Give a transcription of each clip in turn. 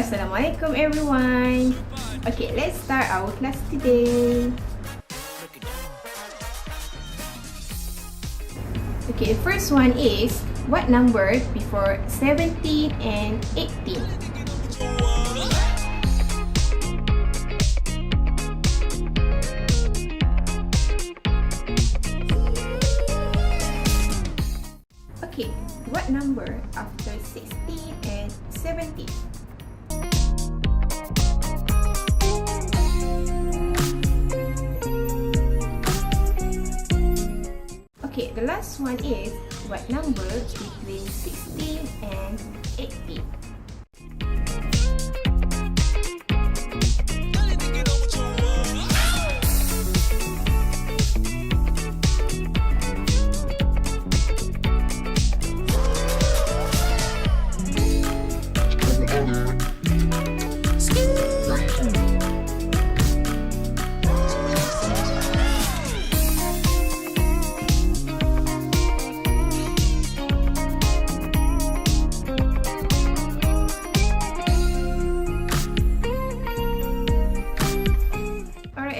Assalamualaikum everyone. Okay, let's start our class today. Okay, the first one is what number before 17 and 18? Okay, what number after 16 and 17? Okay, the last one is what number between 16 and 18?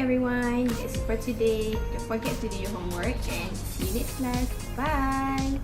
Everyone, that's for today. Don't forget to do your homework and see you next class. Bye!